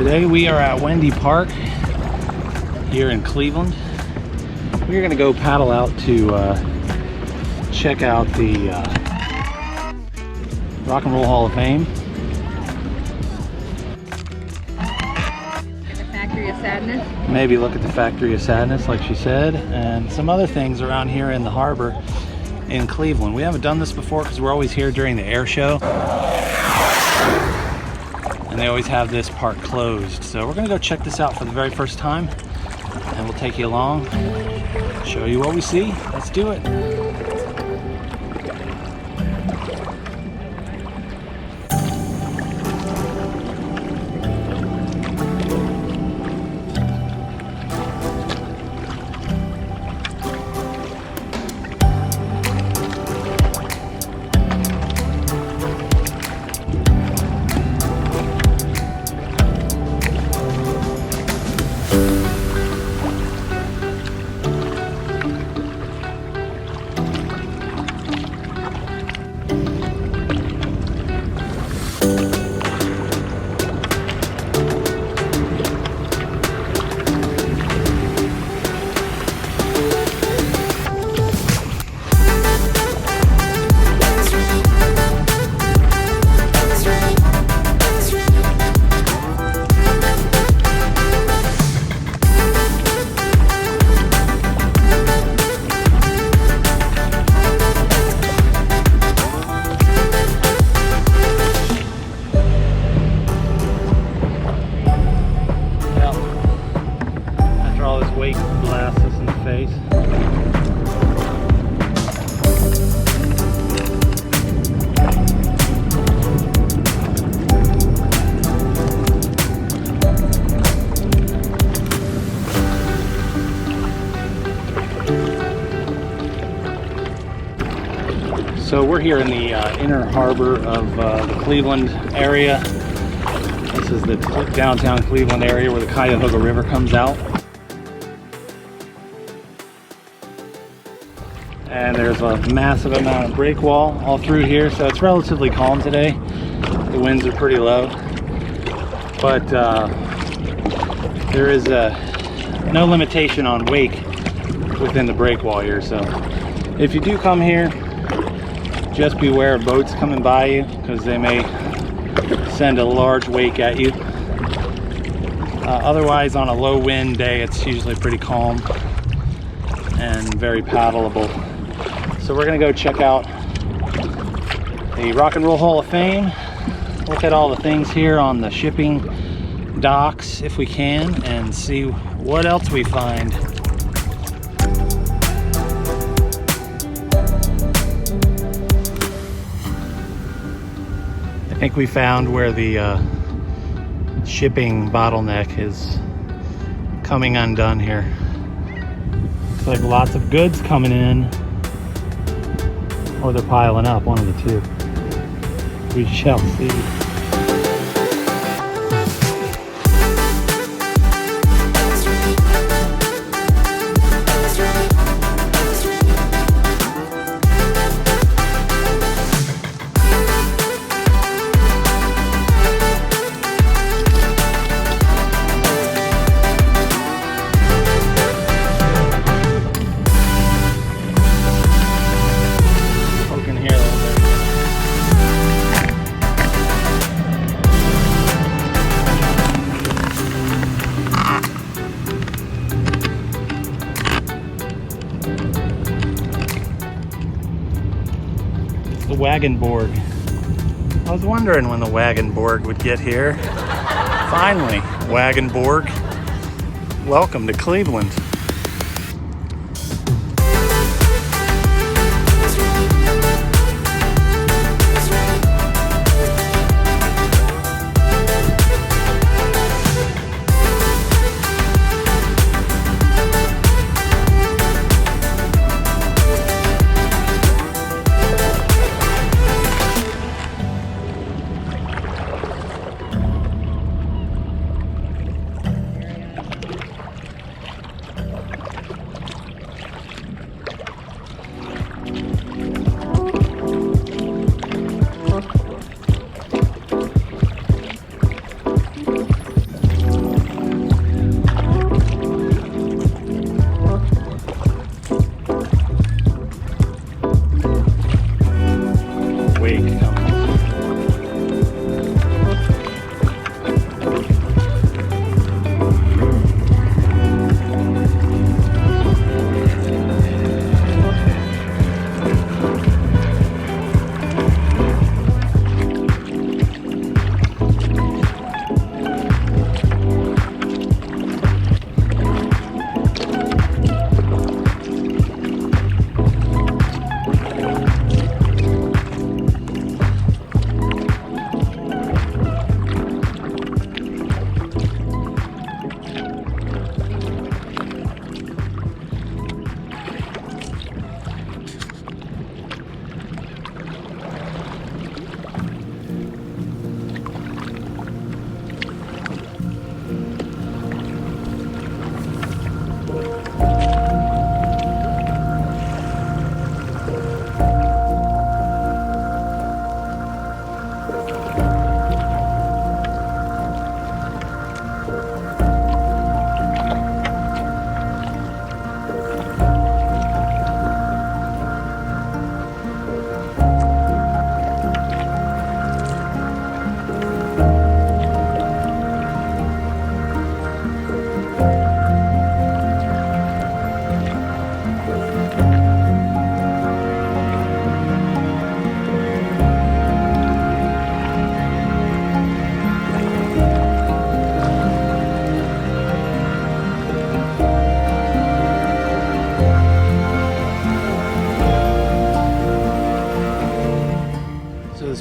Today we are at Wendy Park here in Cleveland. We're gonna go paddle out to check out the Rock and Roll Hall of Fame. The Factory of Sadness. Maybe look at the Factory of Sadness, like she said, and some other things around here in the harbor in Cleveland. We haven't done this before because we're always here during the air show. And they always have this part closed. So we're gonna go check this out for the very first time, and we'll take you along, show you what we see. Let's do it. Wake blasts us in the face. So we're here in the inner harbor of the Cleveland area. This is the downtown Cleveland area where the Cuyahoga River comes out. And there's a massive amount of break wall all through here, so it's relatively calm today. The winds are pretty low, but there is no limitation on wake within the break wall here. So if you do come here, just beware of boats coming by you, because they may send a large wake at you. Otherwise, on a low wind day, it's usually pretty calm and very paddleable. So we're gonna go check out the Rock and Roll Hall of Fame, look at all the things here on the shipping docks if we can, and see what else we find. I think we found where the shipping bottleneck is coming undone here. Looks like lots of goods coming in, or they're piling up, one of the two. We shall see. The wagon board. I was wondering when the wagon board would get here. Finally, wagon board. Welcome to Cleveland.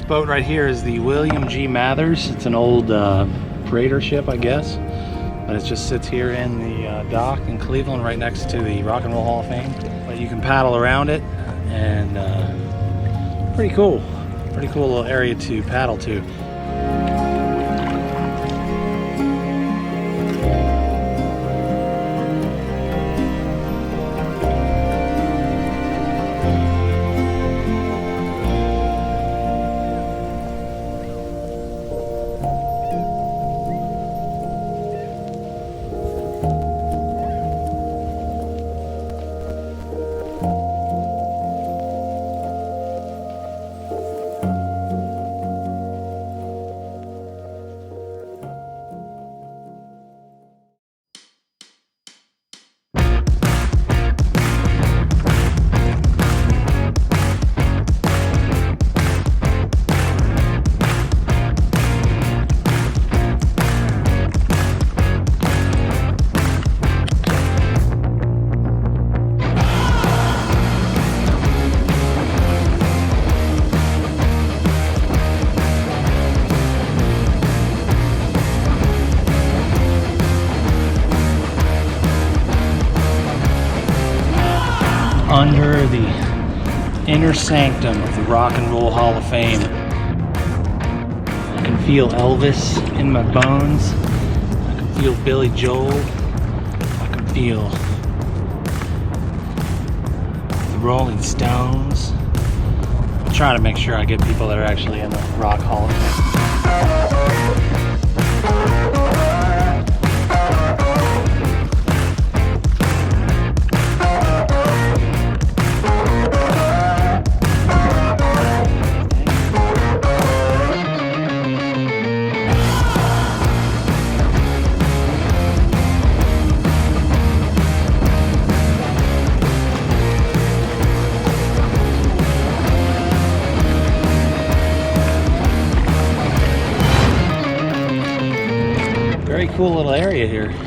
boat right here is the William G. Mathers. It's an old freighter ship, I guess. But it just sits here in the dock in Cleveland right next to the Rock and Roll Hall of Fame. But you can paddle around it, and pretty cool. Pretty cool little area to paddle to. Under the inner sanctum of the Rock and Roll Hall of Fame. I can feel Elvis in my bones. I can feel Billy Joel. I can feel the Rolling Stones. I'm trying to make sure I get people that are actually in the Rock Hall of Fame. Very cool little area here. You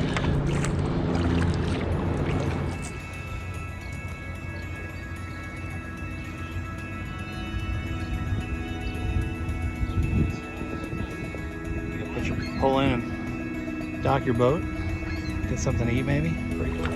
can put your pole in and dock your boat. Get something to eat maybe. Pretty cool.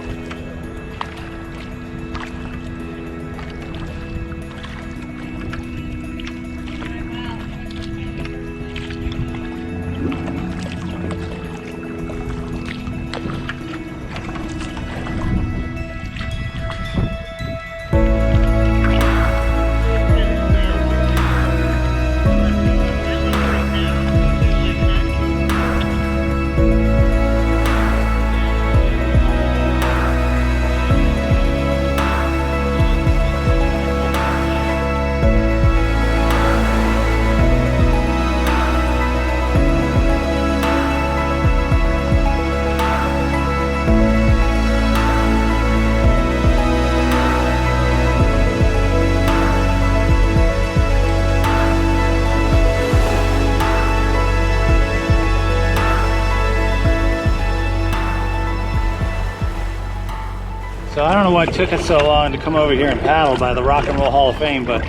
So I don't know what took us so long to come over here and paddle by the Rock and Roll Hall of Fame, but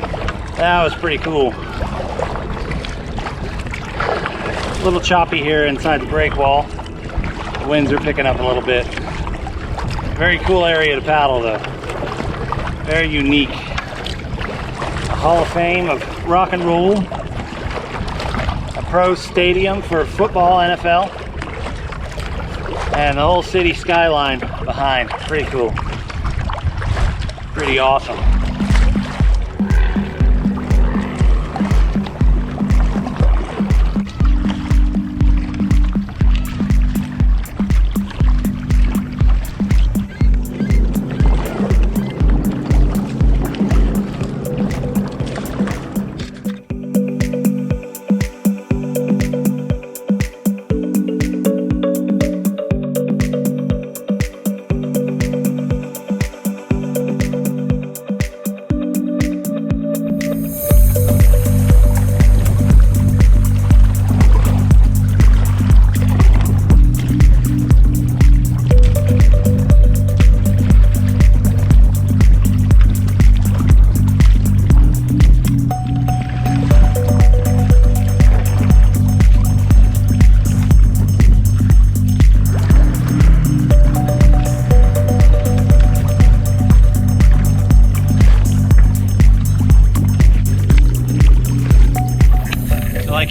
that was pretty cool. A little choppy here inside the break wall. The winds are picking up a little bit. Very cool area to paddle though. Very unique. A Hall of Fame of rock and roll. A pro stadium for football, NFL. And the whole city skyline behind. Pretty cool. Pretty awesome.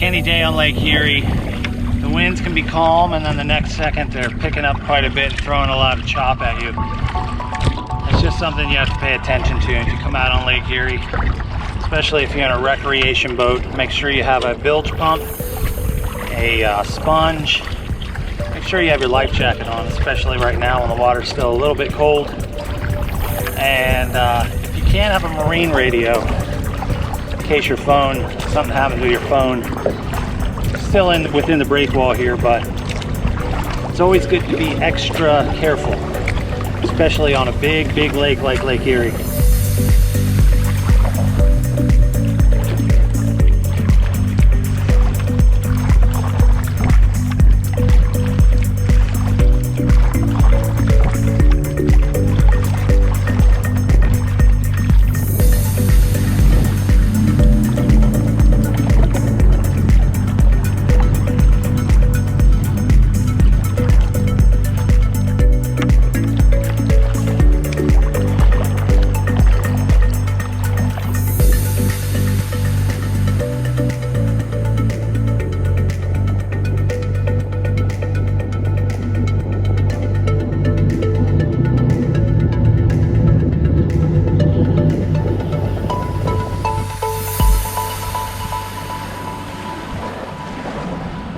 any day on Lake Erie. The winds can be calm, and then the next second they're picking up quite a bit and throwing a lot of chop at you. It's just something you have to pay attention to if you come out on Lake Erie, especially if you're in a recreation boat. Make sure you have a bilge pump, a sponge. Make sure you have your life jacket on, especially right now when the water's still a little bit cold. And if you can't have a marine radio, in case your phone, something happens with your phone, still within the break wall here, but it's always good to be extra careful, especially on a big lake like Lake Erie.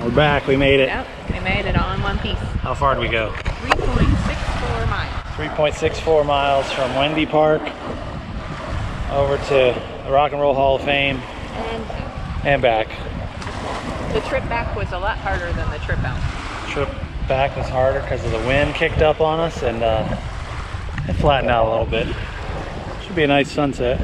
We're back, we made it. Yep, we made it all in one piece. How far did we go? 3.64 miles. 3.64 miles from Wendy Park over to the Rock and Roll Hall of Fame and back. The trip back was a lot harder than the trip out. Trip back was harder because of the wind kicked up on us, and it flattened out a little bit. Should be a nice sunset.